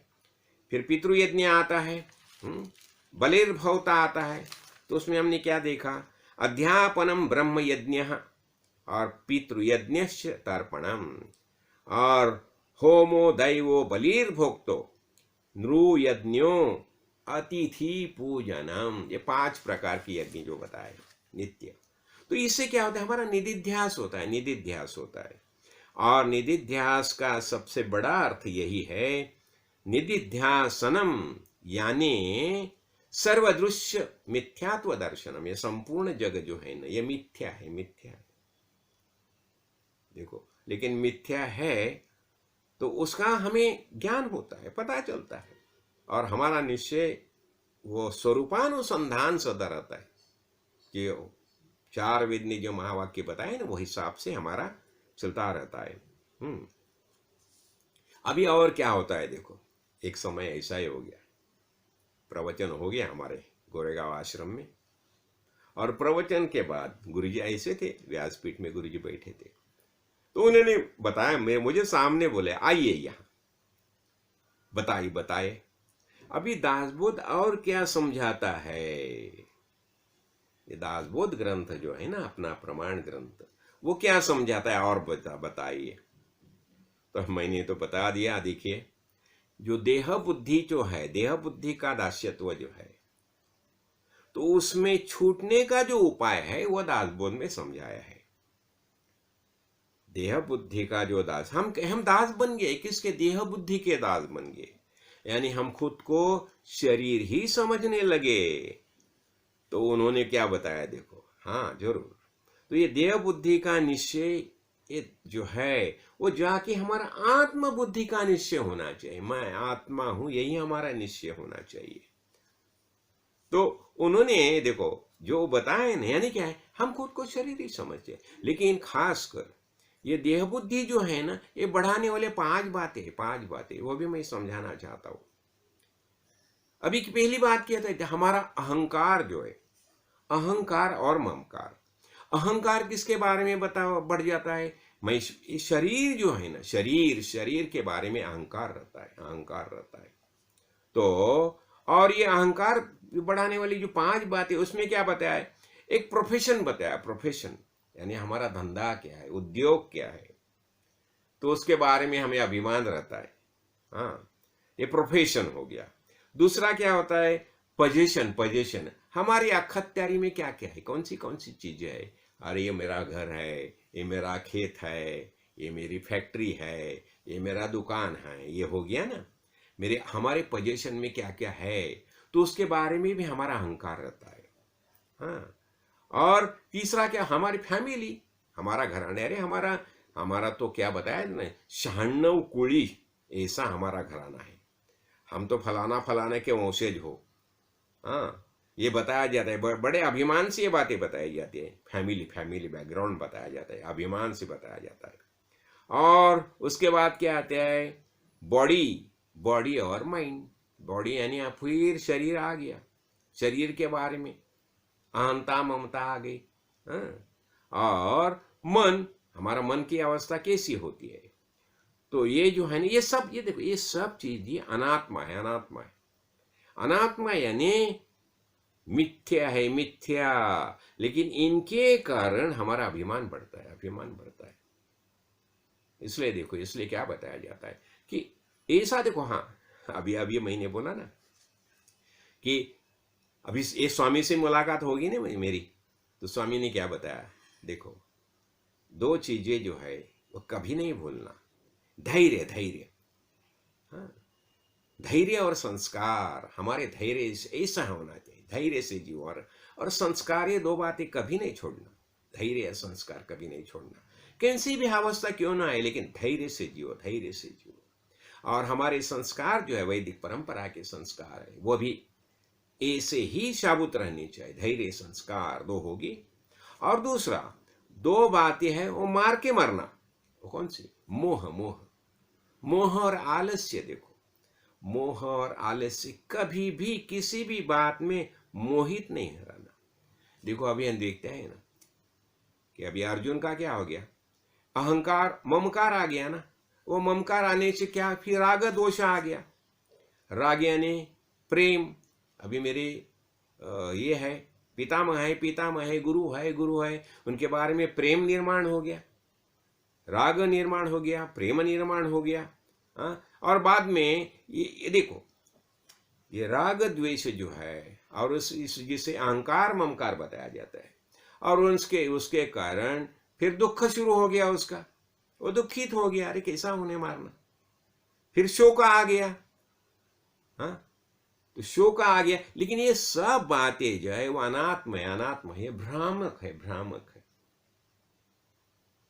फिर पितृयज्ञ आता है, बलिर्भवता आता है। तो उसमें हमने क्या देखा, अध्यापनम ब्रह्म यज्ञ और पितृयज्ञश्च तर्पणम और होमो दैवो बलिर्भोक्तो नृयज्ञो अतिथि पूजनम, ये 5 प्रकार की यज्ञ जो बताए नित्य। तो इससे क्या होता है, हमारा निधिध्यास होता है, निधिध्यास होता है। और निधिध्यास का सबसे बड़ा अर्थ यही है, निधिध्यासनम यानी सर्वदृश्य मिथ्यात्व दर्शनम। ये संपूर्ण जग जो है ना, ये मिथ्या है, मिथ्या है। देखो, लेकिन मिथ्या है तो उसका हमें ज्ञान होता है, पता चलता है, और हमारा निश्चय वो स्वरूपानुसंधान सदा रहता है कि 4 वेद ने जो महावाक्य बताए ना, वो हिसाब से हमारा चलता रहता है। अभी और क्या होता है, देखो एक समय ऐसा ही हो गया, प्रवचन हो गया हमारे गोरेगांव आश्रम में, और प्रवचन के बाद गुरुजी ऐसे थे, व्यासपीठ में गुरुजी बैठे थे, तो उन्होंने बताया, मुझे सामने बोले आइए यहाँ, बताए अभी दासबोध और क्या समझाता है। ये दासबोध ग्रंथ जो है ना, अपना प्रमाण ग्रंथ, वो क्या समझाता है और बताइए। तो मैंने तो बता दिया। देखिए, जो देह बुद्धि जो है, देह बुद्धि का दास्यत्व जो है, तो उसमें छूटने का जो उपाय है वो दासबोध में समझाया है। देह बुद्धि का जो दास, हम दास बन गए, किसके, देह बुद्धि के दास बन गए, यानी हम खुद को शरीर ही समझने लगे। तो उन्होंने क्या बताया, देखो, हाँ जरूर, तो ये देह बुद्धि का निश्चय ये जो है, वो जाके हमारा आत्म बुद्धि का निश्चय होना चाहिए। मैं आत्मा हूं, यही हमारा निश्चय होना चाहिए। तो उन्होंने देखो जो बताया ना, यानी क्या है, हम खुद को शरीर ही समझते, लेकिन खासकर ये देह बुद्धि जो है ना, ये बढ़ाने वाले 5 बातें वो भी मैं समझाना चाहता हूं। अभी की पहली बात क्या था, हमारा अहंकार जो है, अहंकार और ममकार। अहंकार किसके बारे में बढ़ जाता है, मैं शरीर जो है ना, शरीर के बारे में अहंकार रहता है। तो और ये अहंकार बढ़ाने वाली जो 5 बातें, उसमें क्या बताया है, एक प्रोफेशन बताया, प्रोफेशन यानी हमारा धंधा क्या है, उद्योग क्या है, तो उसके बारे में हमें अभिमान रहता है। हाँ, ये प्रोफेशन हो गया। दूसरा क्या होता है, पोजीशन, हमारी अखत्यारी में क्या क्या है, कौन सी चीजें है। अरे ये मेरा घर है, ये मेरा खेत है, ये मेरी फैक्ट्री है, ये मेरा दुकान है, ये हो गया ना, हमारे पोजीशन में क्या क्या है, तो उसके बारे में भी हमारा अहंकार रहता है। हाँ, और तीसरा क्या, हमारी फैमिली, हमारा घराना, अरे हमारा तो क्या बताया ना, 96 कुली ऐसा हमारा घराना है, हम तो फलाना के वंशज हो। हाँ, ये बताया जाता है, बड़े अभिमान से ये बातें बताई जाती है, फैमिली बैकग्राउंड बताया जाता है, अभिमान से बताया जाता है। और उसके बाद क्या आता है, बॉडी और माइंड। बॉडी यानी फिर शरीर आ गया, शरीर के बारे में अहंता ममता आ गई। और मन, हमारा मन की अवस्था कैसी होती है, तो ये जो है ना, ये देखो, ये सब चीज ये अनात्मा है। अनात्मा यानी मिथ्या है, मिथ्या। लेकिन इनके कारण हमारा अभिमान बढ़ता है। इसलिए देखो, इसलिए क्या बताया जाता है कि ऐसा देखो, हाँ अभी मैंने बोला ना कि अभी ये स्वामी से मुलाकात होगी ना मेरी, तो स्वामी ने क्या बताया, देखो 2 चीजें जो है वो कभी नहीं भूलना, धैर्य। हाँ, धैर्य और संस्कार। हमारे धैर्य ऐसा होना चाहिए, धैर्य से जीव और संस्कार, ये 2 बातें कभी नहीं छोड़ना। धैर्य संस्कार कभी नहीं छोड़ना, कैसी भी अवस्था क्यों ना आए, लेकिन धैर्य से जियो, धैर्य से जियो। और हमारे संस्कार जो है वैदिक परंपरा के संस्कार है, वो भी ऐसे ही साबुत रहनी चाहिए। धैर्य संस्कार दो होगी। और दूसरा, दो बातें हैं वो मार के मरना। वो कौन सी? मोह, मोह, मोह और आलस्य। देखो, मोह और आलस्य कभी भी किसी भी बात में मोहित नहीं रहना। देखो अभी हम देखते हैं ना कि अभी अर्जुन का क्या हो गया, अहंकार ममकार आ गया ना। वो ममकार आने से क्या, फिर राग दोष आ गया। राग यानी प्रेम। अभी मेरे ये है पितामह है, पितामह है, गुरु है, गुरु है, उनके बारे में प्रेम निर्माण हो गया, राग निर्माण हो गया, प्रेम निर्माण हो गया। और बाद में ये देखो, ये राग द्वेष जो है और इस जिसे अहंकार ममकार बताया जाता है, और उसके कारण फिर दुख शुरू हो गया उसका। वो दुखित हो गया, अरे कैसा उन्हें मारना। फिर शोक आ गया। हाँ, तो शोक आ गया। लेकिन ये सब बातें जो है वो अनात्म है, अनात्म है, भ्रामक है, भ्रामक है।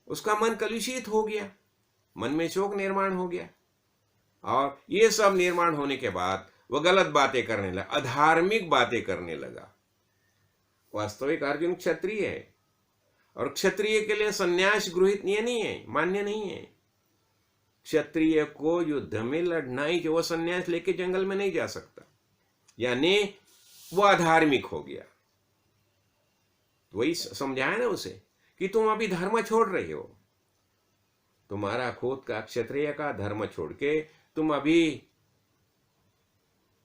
उसका मन कलुषित हो गया, मन में शोक निर्माण हो गया, और ये सब निर्माण होने के बाद वो गलत बातें करने लगा, अधार्मिक बातें करने लगा। वास्तविक अर्जुन क्षत्रिय है, और क्षत्रिय के लिए संन्यास गृहीत नहीं है, मान्य नहीं है। क्षत्रिय को युद्ध में लड़ना ही, जो वो संन्यास लेके जंगल में नहीं जा सकता, यानी वो अधार्मिक हो गया। वही समझाया ना उसे कि तुम अभी धर्म छोड़ रहे हो, तुम्हारा खुद का क्षत्रिय का धर्म छोड़ के तुम अभी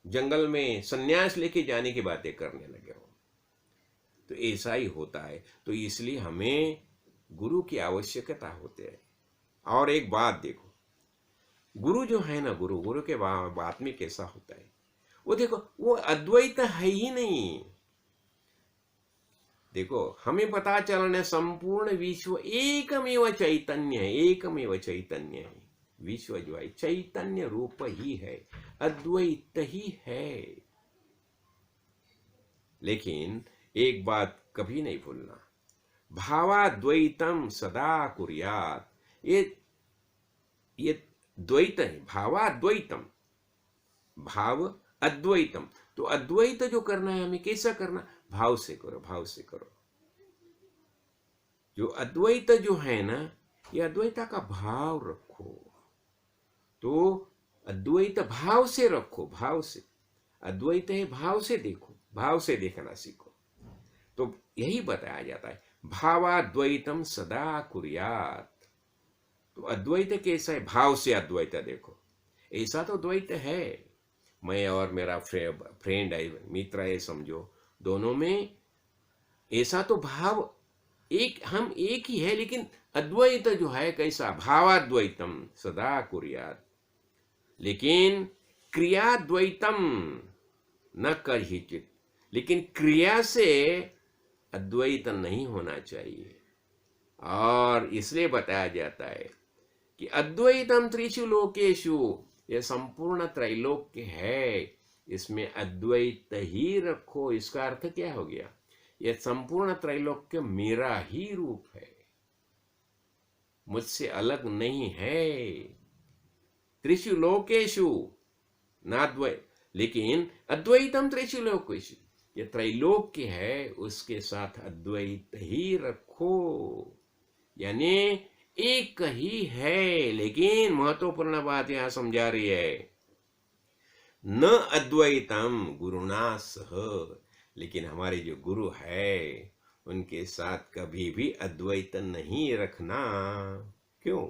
जंगल में संन्यास लेके जाने की बातें करने लगे हो। तो ऐसा ही होता है। तो इसलिए हमें गुरु की आवश्यकता होती है। और एक बात देखो, गुरु जो है ना, गुरु के बात में कैसा होता है, वो देखो, वो अद्वैत है ही नहीं। देखो हमें पता चलना, संपूर्ण विश्व एकमेव चैतन्य है, एकमेव चैतन्य है। विश्व जो है चैतन्य रूप ही है, अद्वैत ही है। लेकिन एक बात कभी नहीं भूलना, भावाद्वैतम सदा कुर्यात। ये द्वैत है, भावाद्वैतम, भाव अद्वैतम। तो अद्वैत जो करना है हमें कैसा करना, भाव से करो, भाव से करो। जो अद्वैत जो है ना, ये अद्वैता का भाव रखो। तो अद्वैत भाव से रखो, भाव से। अद्वैत है, भाव से देखो, भाव से देखना सीखो। तो यही बताया जाता है, भावाद्वैतम सदा कुर्यात। तो अद्वैत कैसा है, भाव से अद्वैत देखो। ऐसा तो द्वैत है, मैं और मेरा फ्रेंड है, मित्र है, समझो, दोनों में ऐसा तो भाव एक, हम एक ही है, लेकिन अद्वैत जो है कैसा, भावाद्वैतम सदा कुर्यात। लेकिन क्रियाद्वैतम न कहिचित, लेकिन क्रिया से अद्वैत नहीं होना चाहिए। और इसलिए बताया जाता है कि अद्वैतम त्रिषु लोकेषु, यह संपूर्ण त्रैलोक्य है, इसमें अद्वैत ही रखो। इसका अर्थ क्या हो गया, यह संपूर्ण त्रैलोक्य मेरा ही रूप है, मुझसे अलग नहीं है। त्रिषु लोकेषु नाद्वैत, लेकिन अद्वैतम त्रिषु लोकेषु, ये त्रैलोक्य है, उसके साथ अद्वैत ही रखो, यानी एक ही है। लेकिन महत्वपूर्ण बात यहां समझा रही है, न अद्वैतम गुरुना सह, लेकिन हमारे जो गुरु है उनके साथ कभी भी अद्वैत नहीं रखना। क्यों?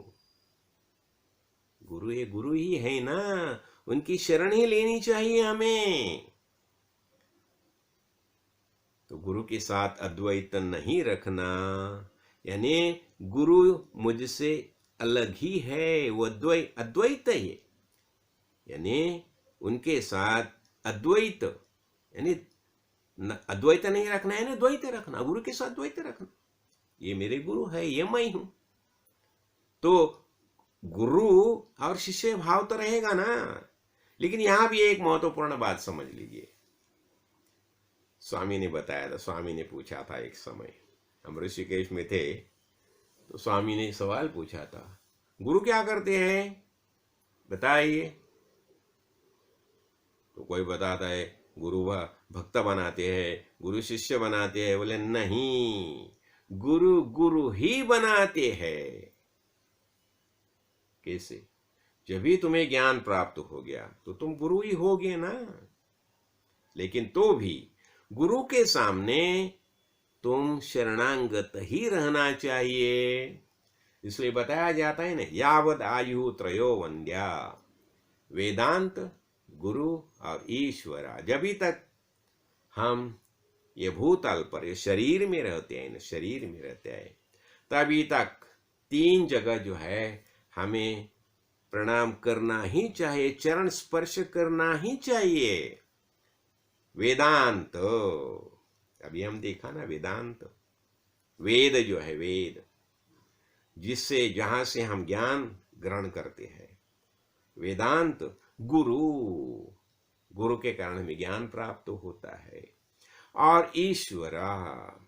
गुरु ये गुरु ही है ना, उनकी शरण ही लेनी चाहिए हमें। तो गुरु के साथ अद्वैत नहीं रखना, यानी गुरु मुझसे अलग ही है, वो अद्वैत है, यानी उनके साथ अद्वैत, यानी अद्वैत नहीं रखना है ना, द्वैत रखना, गुरु के साथ द्वैत रखना। ये मेरे गुरु है, ये मैं हूं। तो गुरु और शिष्य भाव तो रहेगा ना। लेकिन यहां भी एक महत्वपूर्ण बात समझ लीजिए। स्वामी ने बताया था, स्वामी ने पूछा था एक समय हम ऋषिकेश में थे तो स्वामी ने सवाल पूछा था, गुरु क्या करते हैं बताइए। तो कोई बताता है गुरु भक्त बनाते हैं, गुरु शिष्य बनाते हैं। बोले नहीं, गुरु गुरु ही बनाते हैं। कैसे? जब भी तुम्हें ज्ञान प्राप्त हो गया तो तुम गुरु ही होगे ना। लेकिन तो भी गुरु के सामने तुम शरणांगत ही रहना चाहिए। इसलिए बताया जाता है ना, यावद आयु त्रयो वंद्या, वेदांत, गुरु और ईश्वरा। जब तक हम ये भूतल पर ये शरीर में रहते हैं, शरीर में रहते हैं, तभी तक तीन जगह जो है हमें प्रणाम करना ही चाहिए, चरण स्पर्श करना ही चाहिए। वेदांत, अभी हम देखा ना, वेदांत वेद जो है, वेद जिससे जहां से हम ज्ञान ग्रहण करते हैं। वेदांत गुरु, गुरु के कारण हमें ज्ञान प्राप्त होता है। और ईश्वरा,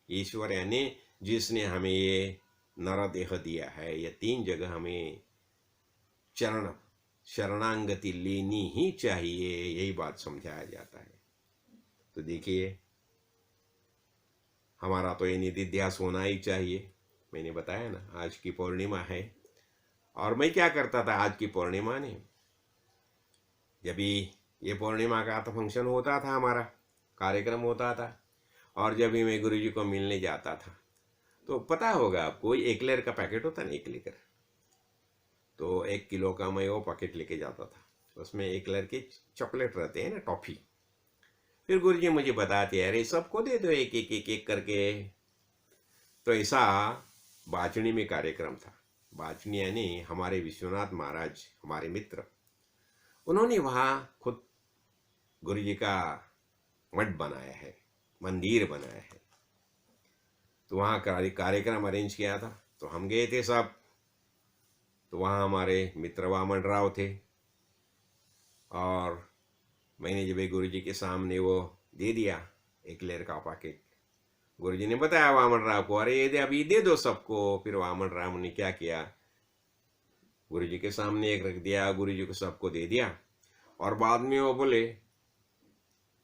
ईश्वर यानी जिसने हमें ये नरदेह दिया है, ये तीन जगह हमें चरण शरणांगति लेनी ही चाहिए, यही बात समझाया जाता है। तो देखिए, हमारा तो ये निधिध्यास होना ही चाहिए। मैंने बताया ना, आज की पूर्णिमा है। और मैं क्या करता था आज की पूर्णिमा ने, जब भी ये पूर्णिमा का तो फंक्शन होता था, हमारा कार्यक्रम होता था, और जब भी मैं गुरुजी को मिलने जाता था तो पता होगा आपको, एक लेयर का पैकेट होता ना, 1 लीटर, तो 1 किलो का मैं वो पैकेट लेके जाता था। उसमें 1 लेयर के चॉकलेट रहते हैं ना, टॉफी। फिर गुरुजी मुझे बताते, अरे सबको दे दो एक एक एक एक करके। तो ऐसा बाचणी में कार्यक्रम था। बाचणी यानी हमारे विश्वनाथ महाराज, हमारे मित्र, उन्होंने वहाँ खुद गुरुजी का मठ बनाया है, मंदिर बनाया है। तो वहाँ कार्यक्रम अरेंज किया था, तो हम गए थे सब। तो वहाँ हमारे मित्र वामन राव थे, और मैंने जब गुरुजी के सामने वो दे दिया 1 लेयर का पैकेट, गुरुजी ने बताया वामन राव को, अरे ये अभी दे दो सबको। फिर वामन राव ने क्या किया, गुरुजी के सामने एक रख दिया, गुरुजी को सबको दे दिया। और बाद में वो बोले,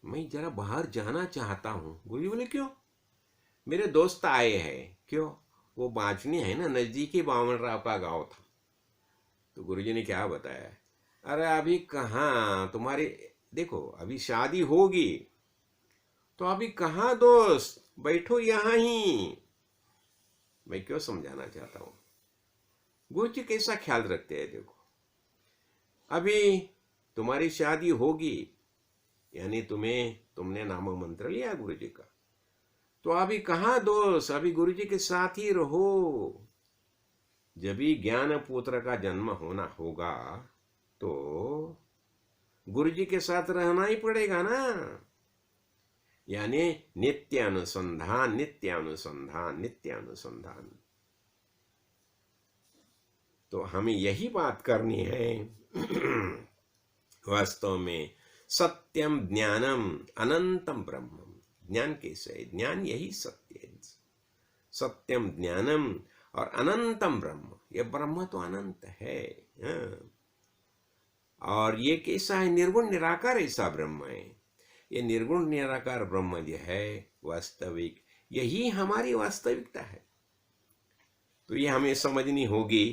मैं जरा बाहर जाना चाहता हूँ। गुरुजी बोले क्यों? मेरे दोस्त आए हैं। क्यों? वो बाचनी है ना, नजदीकी वामन राव का गांव था। तो गुरुजी ने क्या बताया, अरे अभी कहाँ तुम्हारी, देखो अभी शादी होगी, तो अभी कहाँ दोस्त, बैठो यहाँ ही। मैं क्यों समझाना चाहता हूँ, गुरुजी कैसा ख्याल रखते हैं। देखो अभी तुम्हारी शादी होगी, यानी तुमने नाम मंत्र लिया गुरुजी का, तो अभी कहाँ दोस्त, अभी गुरुजी के साथ ही रहो। जब भी ज्ञान पुत्र का जन्म होना होगा तो गुरुजी के साथ रहना ही पड़ेगा ना। यानी नित्य अनुसंधान, नित्य अनुसंधान, नित्य अनुसंधान। तो हमें यही बात करनी है। वास्तव में सत्यम ज्ञानम अनंतम ब्रह्म। ज्ञान कैसे है? ज्ञान यही सत्य है। सत्यम ज्ञानम और अनंतम ब्रह्म, ये ब्रह्म तो अनंत है। हाँ। और ये कैसा है? निर्गुण निराकार ऐसा ब्रह्म है। ये निर्गुण निराकार ब्रह्म जो है वास्तविक, यही हमारी वास्तविकता है। तो ये हमें समझनी होगी।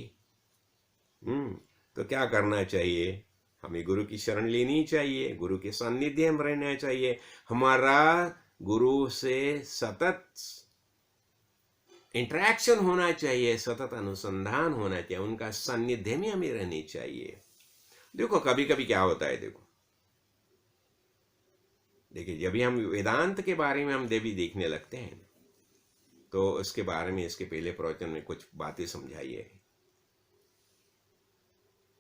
तो क्या करना चाहिए? हमें गुरु की शरण लेनी चाहिए, गुरु के सानिध्य में रहना चाहिए। हमारा गुरु से सतत इंटरेक्शन होना चाहिए, सतत अनुसंधान होना चाहिए, उनका सानिध्य में हमें रहनी चाहिए। देखो कभी कभी क्या होता है, देखिए जब भी हम वेदांत के बारे में हम देवी देखने लगते हैं, तो उसके बारे में इसके पहले प्रवचन में कुछ बातें समझाइए।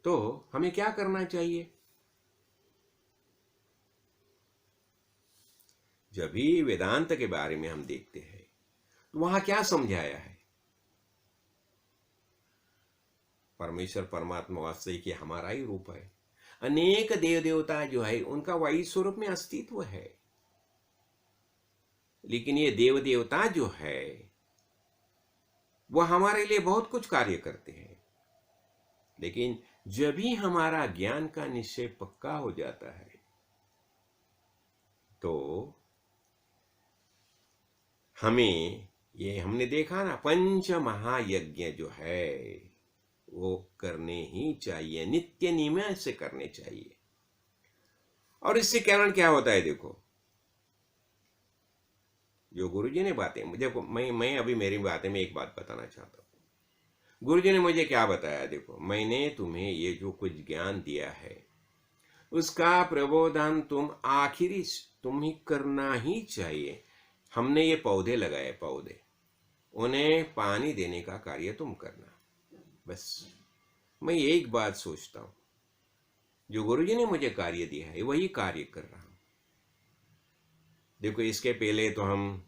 तो हमें क्या करना चाहिए? जब भी वेदांत के बारे में हम देखते हैं तो वहां क्या समझाया है? परमेश्वर परमात्मा वास्तविक हमारा ही रूप है। अनेक देव देवता जो है उनका वही स्वरूप में अस्तित्व है। लेकिन ये देव देवता जो है वो हमारे लिए बहुत कुछ कार्य करते हैं। लेकिन जब भी हमारा ज्ञान का निश्चय पक्का हो जाता है तो हमें, ये हमने देखा ना, पंच महायज्ञ जो है वो करने ही चाहिए, नित्य नियम से करने चाहिए। और इससे कारण क्या होता है, देखो जो गुरुजी ने बातें मुझे, मैं अभी मेरी बातें में एक बात बताना चाहता हूँ। गुरुजी ने मुझे क्या बताया, देखो मैंने तुम्हें ये जो कुछ ज्ञान दिया है उसका प्रबोधन तुम ही करना ही चाहिए। हमने ये पौधे लगाए, पौधे, उन्हें पानी देने का कार्य तुम करना। बस मैं एक बात सोचता हूँ, जो गुरुजी ने मुझे कार्य दिया है वही कार्य कर रहा हूँ। देखो इसके पहले तो हम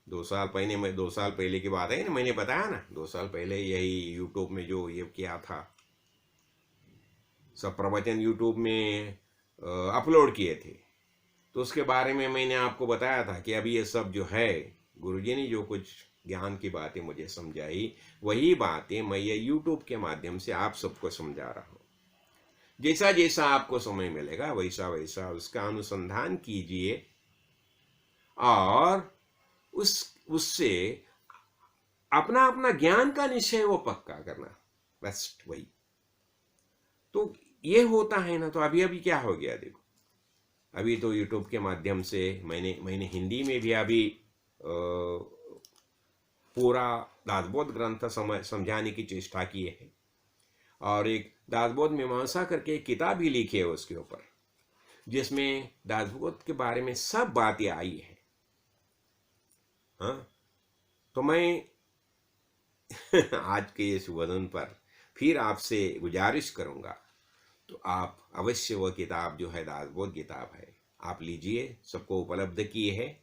2 साल पहले की बात है ना, मैंने बताया ना 2 साल पहले यही यूट्यूब में जो ये किया था, सब प्रवचन यूट्यूब में अपलोड किए थे, तो उसके बारे में मैंने आपको बताया था कि अभी ये सब जो है गुरुजी ने जो कुछ ज्ञान की बातें मुझे समझाई वही बातें मैं ये यूट्यूब के माध्यम से आप सबको समझा रहा हूँ। जैसा जैसा आपको समय मिलेगा वैसा वैसा उसका अनुसंधान कीजिए और उससे अपना अपना ज्ञान का निश्चय वो पक्का करना, बस वही तो ये होता है ना। तो अभी अभी क्या हो गया, देखो अभी तो यूट्यूब के माध्यम से मैंने हिंदी में भी अभी पूरा दासबोध ग्रंथ समझाने की चेष्टा की है, और एक दासबोध मीमांसा करके एक किताब भी लिखी है उसके ऊपर, जिसमें दासबोध के बारे में सब बातें आई है। हाँ, तो मैं आज के इस वदन पर फिर आपसे गुजारिश करूंगा, तो आप अवश्य वह किताब जो है दासबोध किताब है आप लीजिए, सबको उपलब्ध की है,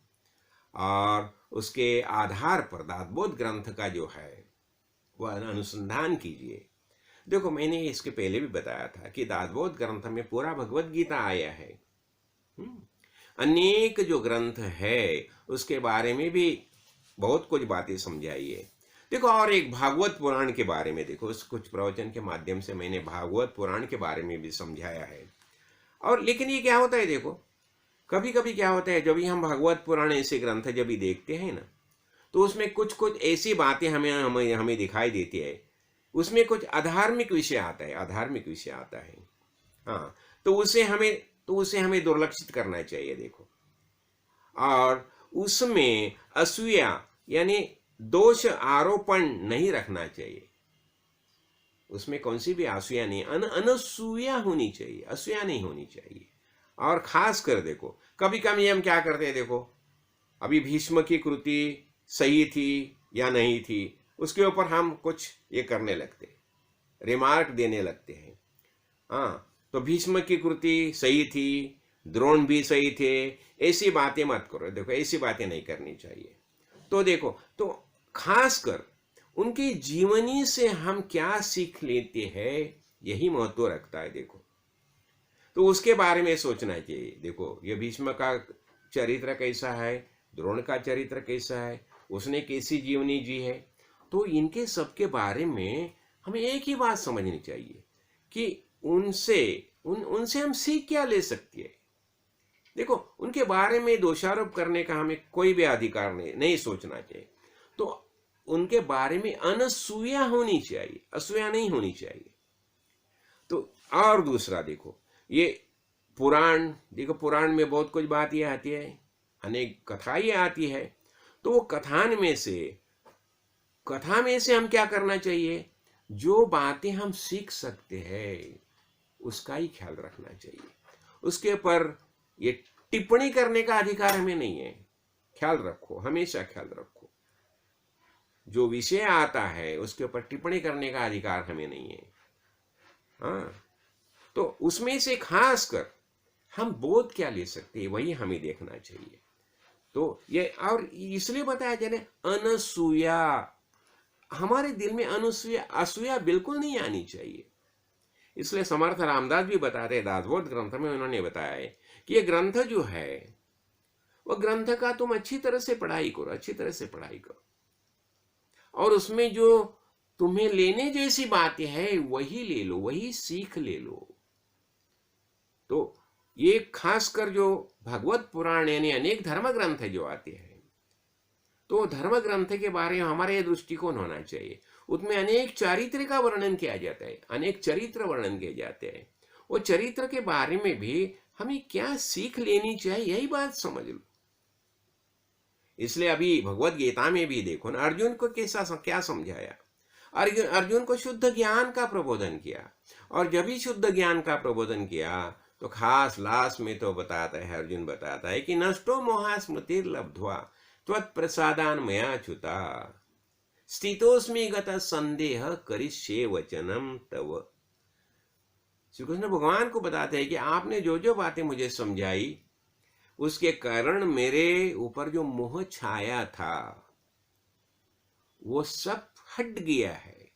और उसके आधार पर दासबोध ग्रंथ का जो है वह अनुसंधान कीजिए। देखो मैंने इसके पहले भी बताया था कि दासबोध ग्रंथ में पूरा भगवत गीता आया है। अनेक जो ग्रंथ है उसके बारे में भी बहुत कुछ बातें समझाई है। देखो और एक भागवत पुराण के बारे में, देखो उस कुछ प्रवचन के माध्यम से मैंने भागवत पुराण के बारे में भी समझाया है। और लेकिन ये क्या होता है, देखो कभी कभी क्या होता है, जब भी हम भागवत पुराण ऐसे ग्रंथ जब भी देखते हैं ना, तो उसमें कुछ कुछ ऐसी बातें हमें दिखाई देती है, उसमें कुछ अधार्मिक विषय आता है, अधार्मिक विषय आता है। हाँ, तो उसे हमें दुर्लक्षित करना चाहिए। देखो, और उसमें असूया यानी दोष आरोपण नहीं रखना चाहिए। उसमें कौन सी भी असूया नहीं, अनसूया होनी चाहिए, असूया नहीं होनी चाहिए। और खास कर देखो कभी कभी हम क्या करते हैं, देखो अभी भीष्म की कृति सही थी या नहीं थी उसके ऊपर हम कुछ ये करने लगते, रिमार्क देने लगते हैं। हाँ, तो भीष्म की कृति सही थी, द्रोण भी सही थे, ऐसी बातें मत करो। देखो ऐसी बातें नहीं करनी चाहिए। तो देखो, तो खासकर उनकी जीवनी से हम क्या सीख लेते हैं यही महत्व रखता है। देखो तो उसके बारे में सोचना चाहिए। देखो ये भीष्म का चरित्र कैसा है, द्रोण का चरित्र कैसा है, उसने कैसी जीवनी जी है, तो इनके सबके बारे में हमें एक ही बात समझनी चाहिए कि उनसे हम सीख क्या ले सकते हैं। देखो उनके बारे में दोषारोप करने का हमें कोई भी अधिकार नहीं सोचना चाहिए। तो उनके बारे में अनसूया होनी चाहिए, असूया नहीं होनी चाहिए। तो और दूसरा देखो, ये पुराण, देखो पुराण में बहुत कुछ बातें आती है, अनेक कथाएं आती है। तो वो कथा में से हम क्या करना चाहिए, जो बातें हम सीख सकते हैं उसका ही ख्याल रखना चाहिए। उसके ऊपर ये टिप्पणी करने का अधिकार हमें नहीं है। ख्याल रखो, हमेशा ख्याल रखो, जो विषय आता है उसके ऊपर टिप्पणी करने का अधिकार हमें नहीं है। हाँ, तो उसमें से खास कर हम बोध क्या ले सकते हैं वही हमें देखना चाहिए। तो ये और इसलिए बताया जाए अनसूया, हमारे दिल में असूया बिल्कुल नहीं आनी चाहिए। इसलिए समर्थ रामदास भी बताते हैं, दासबोध ग्रंथ में उन्होंने बताया है कि ये ग्रंथ जो है वो ग्रंथ का तुम अच्छी तरह से पढ़ाई करो, अच्छी तरह से पढ़ाई करो, और उसमें जो तुम्हें लेने जैसी बातें है वही ले लो, वही सीख ले लो। तो ये खासकर जो भगवत पुराण यानी अनेक धर्म ग्रंथ जो आते हैं, तो धर्म ग्रंथ के बारे में हमारा यह दृष्टिकोण होना चाहिए। उसमें अनेक चारित्र का वर्णन किया जाता है, अनेक चरित्र वर्णन किए जाते हैं। वो चरित्र के बारे में भी हमें क्या सीख लेनी चाहिए, यही बात समझ लो। इसलिए अभी भगवत गीता में भी देखो ना, अर्जुन को कैसा क्या समझाया। अर्जुन को शुद्ध ज्ञान का प्रबोधन किया, और जब भी शुद्ध ज्ञान का प्रबोधन किया तो खास लास्ट में तो बताता है, अर्जुन बताता है कि नष्टो मोहा स्मृतिर लब्ध्वा त्वत्प्रसादान मया च्युता स्थितोस्मि गत संदेह करिष्ये वचनम तव। श्री कृष्ण भगवान को बताते हैं कि आपने जो जो बातें मुझे समझाई उसके कारण मेरे ऊपर जो मोह छाया था वो सब हट गया है,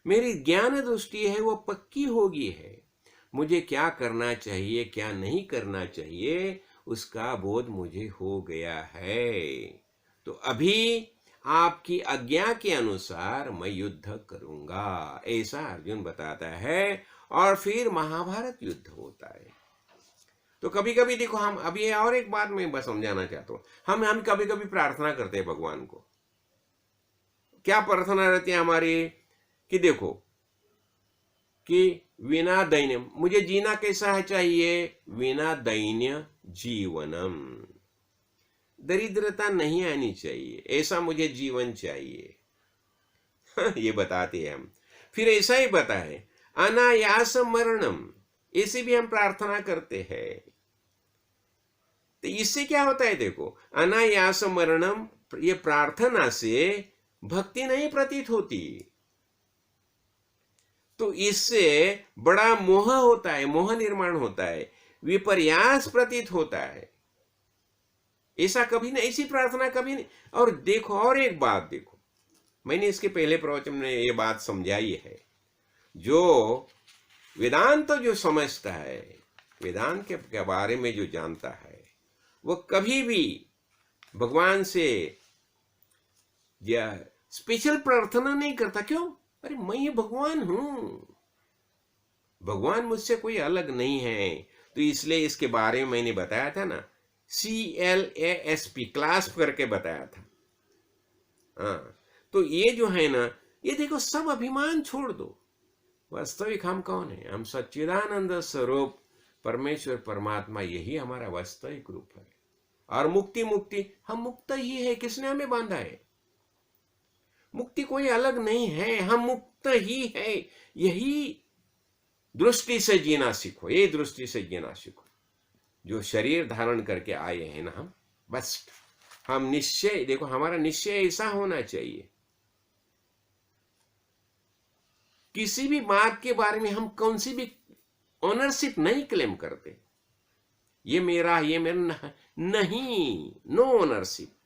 मेरी ज्ञान दृष्टि है वो पक्की हो गई है। मुझे क्या करना चाहिए क्या नहीं करना चाहिए उसका बोध मुझे हो गया है। तो अभी आपकी आज्ञा के अनुसार मैं युद्ध करूंगा, ऐसा अर्जुन बताता है। और फिर महाभारत युद्ध होता है। तो कभी कभी देखो, हम अभी और एक बात मैं बस समझाना चाहता हूँ, हम कभी कभी प्रार्थना करते हैं भगवान को। क्या प्रार्थना रहती है हमारी कि देखो कि विना दैन्य, मुझे जीना कैसा है चाहिए, विना दैन्य जीवनम, दरिद्रता नहीं आनी चाहिए, ऐसा मुझे जीवन चाहिए। ये बताते हैं हम। फिर ऐसा ही बता है अनायास मरणम, ऐसे भी हम प्रार्थना करते हैं। तो इससे क्या होता है देखो, अनायास मरणम, ये प्रार्थना से भक्ति नहीं प्रतीत होती, तो इससे बड़ा मोह होता है, मोह निर्माण होता है, विपर्यास प्रतीत होता है। ऐसा कभी नहीं, ऐसी प्रार्थना कभी नहीं। और देखो और एक बात देखो, मैंने इसके पहले प्रवचन में ये बात समझाई है, जो वेदांत तो जो समझता है, वेदांत के बारे में जो जानता है, वो कभी भी भगवान से स्पेशल प्रार्थना नहीं करता। क्यों? अरे मैं ये भगवान हूं, भगवान मुझसे कोई अलग नहीं है। तो इसलिए इसके बारे में मैंने बताया था ना, CLASP, क्लास्प करके बताया था। हाँ, तो ये जो है ना, ये देखो सब अभिमान छोड़ दो। वास्तविक हम कौन है? हम सच्चिदानंद स्वरूप परमेश्वर परमात्मा, यही हमारा वास्तविक रूप है। और मुक्ति हम मुक्त ही है। किसने हमें बांधा है? मुक्ति कोई अलग नहीं है, हम मुक्त ही है। यही दृष्टि से जीना सीखो, ये दृष्टि से जीना सीखो। जो शरीर धारण करके आए हैं ना हम, बस हम निश्चय, देखो हमारा निश्चय ऐसा होना चाहिए, किसी भी बात के बारे में हम कौन सी भी ओनरशिप नहीं क्लेम करते, ये मेरा नहीं, नो ओनरशिप।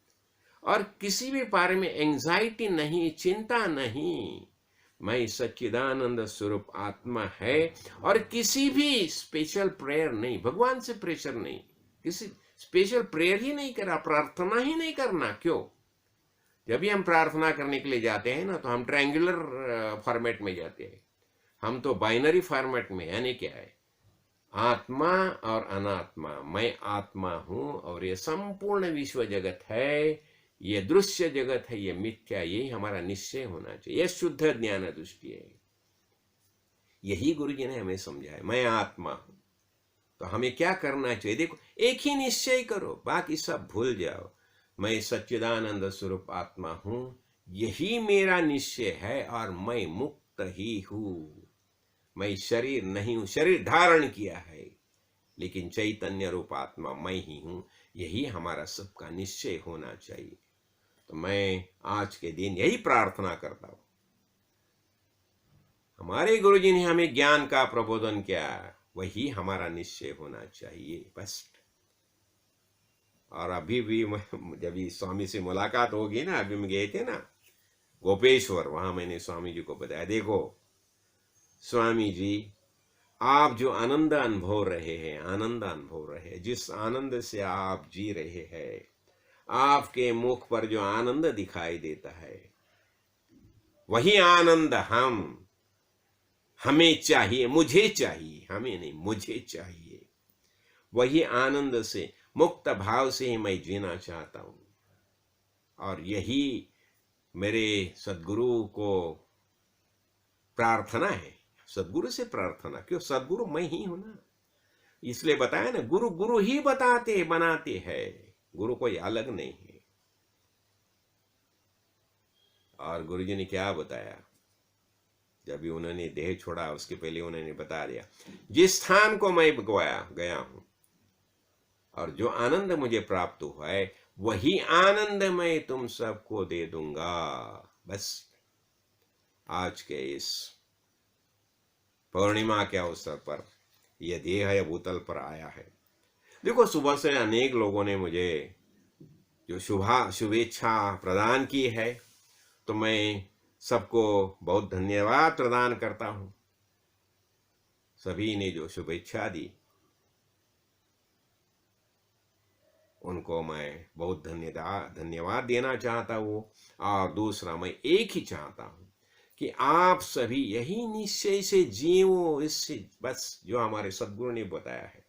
और किसी भी बारे में एंजाइटी नहीं, चिंता नहीं। मैं सच्चिदानंद स्वरूप आत्मा है, और किसी भी स्पेशल प्रेयर नहीं, भगवान से प्रेशर नहीं, किसी स्पेशल प्रेयर ही नहीं करा, प्रार्थना ही नहीं करना। क्यों? जब भी हम प्रार्थना करने के लिए जाते हैं ना, तो हम ट्रायंगुलर फॉर्मेट में जाते हैं, हम तो बाइनरी फॉर्मेट में। यानी क्या है? आत्मा और अनात्मा। मैं आत्मा हूं और ये संपूर्ण विश्व जगत है, ये दृश्य जगत है, ये मिथ्या। यही हमारा निश्चय होना चाहिए, यह शुद्ध ज्ञान दृष्टि है। यही गुरु जी ने हमें समझाया, मैं आत्मा हूं। तो हमें क्या करना चाहिए? देखो, एक ही निश्चय करो, बाकी सब भूल जाओ। मैं सच्चिदानंद स्वरूप आत्मा हूं, यही मेरा निश्चय है, और मैं मुक्त ही हूं। मैं शरीर नहीं हूं, शरीर धारण किया है, लेकिन चैतन्य रूप आत्मा मैं ही हूं। यही हमारा सबका निश्चय होना चाहिए। तो मैं आज के दिन यही प्रार्थना करता हूं। हमारे गुरुजी ने हमें ज्ञान का प्रबोधन किया, वही हमारा निश्चय होना चाहिए, बस। और अभी भी जब स्वामी से मुलाकात होगी ना, अभी हम गए थे ना गोपेश्वर, वहां मैंने स्वामी जी को बताया, देखो स्वामी जी आप जो आनंद अनुभव रहे हैं, आनंद अनुभव रहे, जिस आनंद से आप जी रहे हैं, आपके मुख पर जो आनंद दिखाई देता है, वही आनंद हमें चाहिए, मुझे चाहिए, हमें नहीं, मुझे चाहिए। वही आनंद से, मुक्त भाव से ही मैं जीना चाहता हूं। और यही मेरे सदगुरु को प्रार्थना है, सदगुरु से प्रार्थना। क्यों? सदगुरु मैं ही हूं ना, इसलिए बताया ना, गुरु गुरु ही बताते बनाते हैं, गुरु कोई अलग नहीं है। और गुरु जी ने क्या बताया? जब भी उन्होंने देह छोड़ा, उसके पहले उन्होंने बता दिया, जिस स्थान को मैं गया हूं और जो आनंद मुझे प्राप्त हुआ है, वही आनंद मैं तुम सबको दे दूंगा। बस आज के इस पूर्णिमा के अवसर पर यह देह है भूतल पर आया है। देखो, सुबह से अनेक लोगों ने मुझे जो शुभेच्छा प्रदान की है, तो मैं सबको बहुत धन्यवाद प्रदान करता हूं। सभी ने जो शुभेच्छा दी, उनको मैं बहुत धन्यवाद देना चाहता हूँ। और दूसरा, मैं एक ही चाहता हूँ कि आप सभी यही निश्चय से जियो, इससे बस जो हमारे सद्गुरु ने बताया है,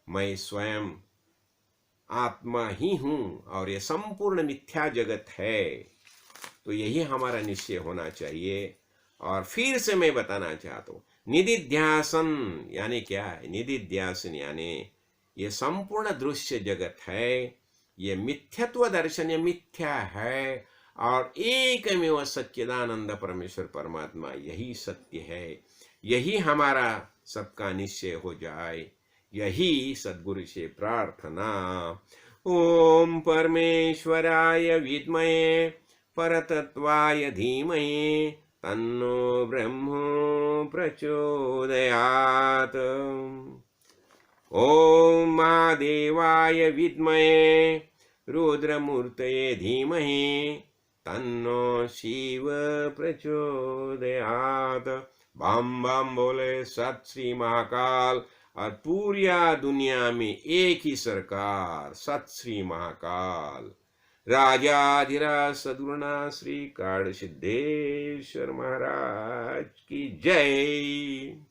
मैं स्वयं आत्मा ही हूं और ये संपूर्ण मिथ्या जगत है, तो यही हमारा निश्चय होना चाहिए। और फिर से मैं बताना चाहता हूँ, निधिध्यासन यानी क्या है? निधिध्यासन यानी ये संपूर्ण दृश्य जगत है, ये मिथ्यत्व दर्शन, ये मिथ्या है, और एकमेव सच्चिदानंद परमेश्वर परमात्मा यही सत्य है। यही हमारा सबका निश्चय हो जाए, यही सद्गुरु से प्रार्थना। ओम परमेश्वराय विद्महे परतत्वाय धीमहि तन्नो ब्रह्म प्रचोदयात्। ओम महादेवाय विद्महे रुद्रमूर्तये धीमहि तन्नो शिव प्रचोदयात्। बम बम बोले सत श्री महाकाल। और पूरी दुनिया में एक ही सरकार, सत श्री महाकाल। राजाधिराज सद्गुरुनाथ श्री काड़ सिद्धेश्वर महाराज की जय।